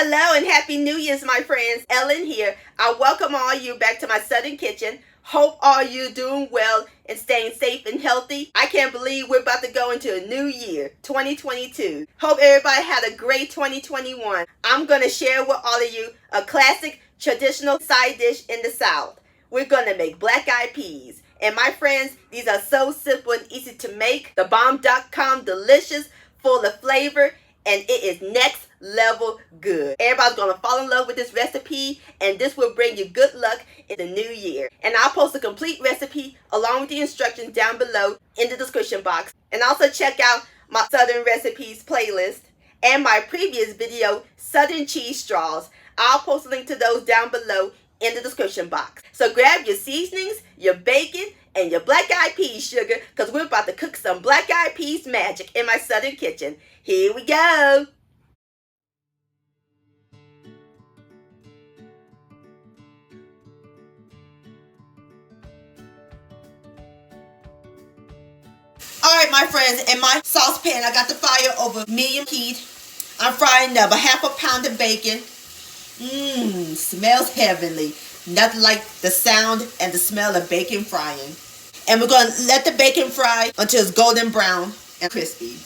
Hello and Happy New Year's, my friends. Ellen here. I welcome all you back to my Southern Kitchen. Hope all you doing well and staying safe and healthy. I can't believe we're about to go into a new year, 2022. Hope everybody had a great 2021. I'm going to share with all of you a classic traditional side dish in the South. We're going to make black-eyed peas. And my friends, these are so simple and easy to make. TheBomb.com, delicious, full of flavor, and it is next level good. Everybody's gonna fall in love with this recipe, and this will bring you good luck in the new year. And I'll post a complete recipe along with the instructions down below in the description box. And also check out my Southern Recipes playlist and my previous video, Southern Cheese Straws. I'll post a link to those down below in the description box. So grab your seasonings, your bacon, and your black-eyed peas sugar, because we're about to cook some black-eyed peas magic in my Southern kitchen. Here we go. Alright, my friends, in my saucepan, I got the fire over medium heat. I'm frying up a half a pound of bacon. Smells heavenly. Nothing like the sound and the smell of bacon frying. And we're going to let the bacon fry until it's golden brown and crispy.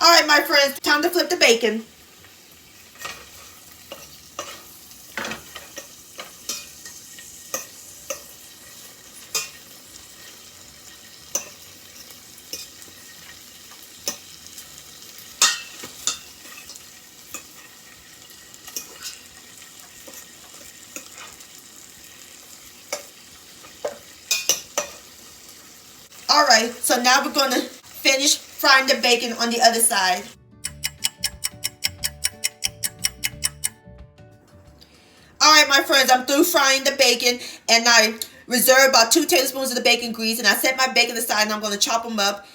Alright, my friends, time to flip the bacon. Alright, so now we're going to finish frying the bacon on the other side. Alright, my friends, I'm through frying the bacon, and I reserved about 2 tablespoons of the bacon grease, and I set my bacon aside and I'm going to chop them up.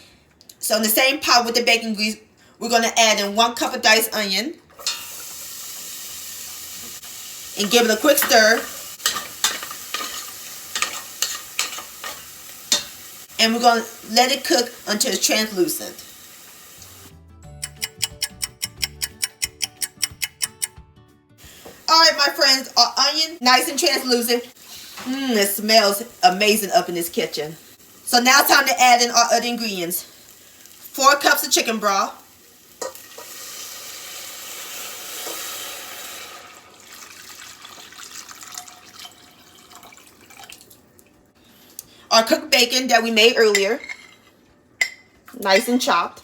So in the same pot with the bacon grease, we're going to add in 1 cup of diced onion and give it a quick stir. And we're going to let it cook until it's translucent. Alright, my friends, our onion nice and translucent. It smells amazing up in this kitchen. So now it's time to add in our other ingredients. 4 cups of chicken broth. Our cooked bacon that we made earlier, nice and chopped.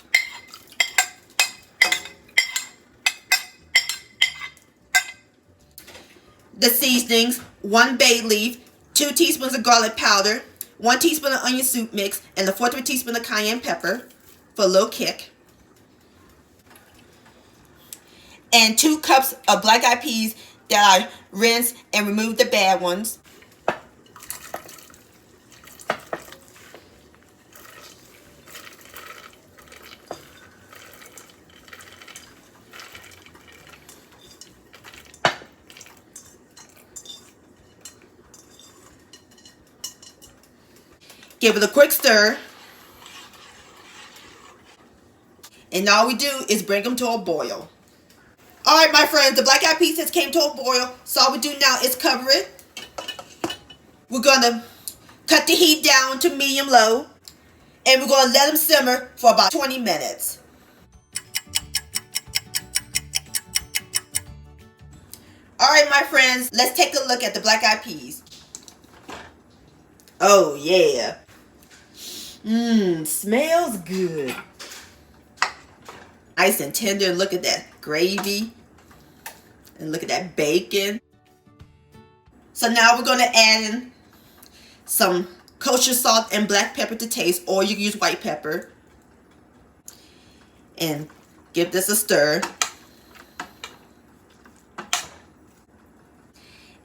The seasonings, 1 bay leaf, 2 teaspoons of garlic powder, 1 teaspoon of onion soup mix, and a 1/4 teaspoon of cayenne pepper for a little kick. And 2 cups of black-eyed peas that I rinsed and removed the bad ones. Give it a quick stir. And all we do is bring them to a boil. Alright, my friends, the black-eyed peas has came to a boil. So all we do now is cover it. We're going to cut the heat down to medium-low. And we're going to let them simmer for about 20 minutes. Alright, my friends, let's take a look at the black-eyed peas. Oh, yeah. Smells good. Nice and tender. Look at that gravy. And look at that bacon. So now we're going to add in some kosher salt and black pepper to taste, or you can use white pepper. And give this a stir.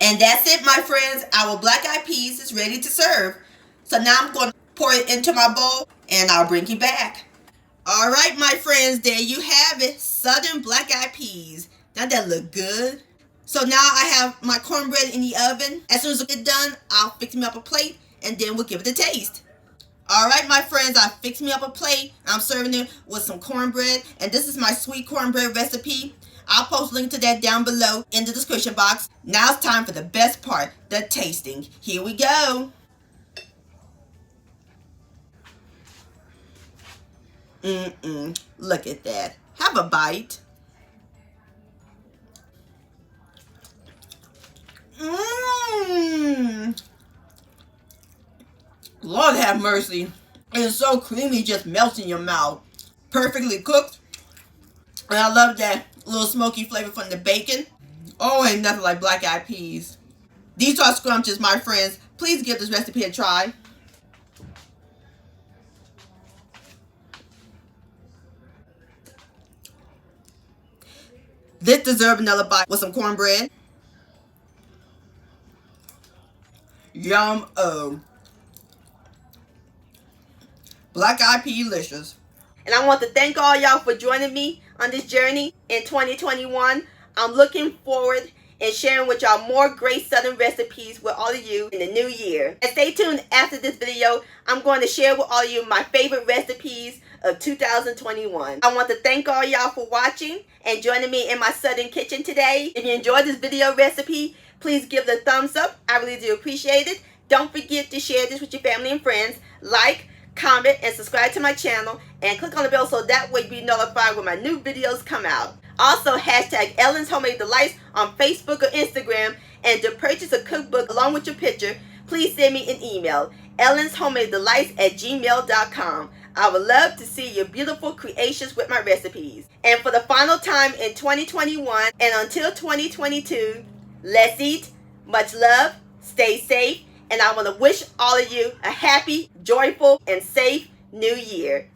And that's it, my friends. Our black-eyed peas is ready to serve. So now I'm going to pour it into my bowl, and I'll bring you back. All right, my friends, there you have it. Southern black-eyed peas. Doesn't that look good? So now I have my cornbread in the oven. As soon as I get done, I'll fix me up a plate, and then we'll give it a taste. Alright, my friends, I fixed me up a plate. I'm serving it with some cornbread, and this is my sweet cornbread recipe. I'll post a link to that down below in the description box. Now it's time for the best part, the tasting. Here we go. Look at that. Have a bite. Lord have mercy. It's so creamy, just melts in your mouth. Perfectly cooked. And I love that little smoky flavor from the bacon. Oh, ain't nothing like black eyed peas. These are scrumptious, my friends. Please give this recipe a try. This deserves another bite with some cornbread. Yum-o. Black eyed pea delicious. And I want to thank all y'all for joining me on this journey in 2021. I'm looking forward and sharing with y'all more great Southern recipes with all of you in the new year. And stay tuned after this video. I'm going to share with all of you my favorite recipes of 2021. I want to thank all y'all for watching and joining me in my Southern kitchen today. If you enjoyed this video recipe, please give it a thumbs up. I really do appreciate it. Don't forget to share this with your family and friends. Like, comment, and subscribe to my channel, and click on the bell so that way you'll be notified when my new videos come out. Also, hashtag Ellen's Homemade Delights on Facebook or Instagram, and to purchase a cookbook along with your picture, please send me an email, ellenshomemadedelights@gmail.com. I would love to see your beautiful creations with my recipes. And for the final time in 2021 and until 2022, let's eat, much love, stay safe, and I want to wish all of you a happy, joyful, and safe new year.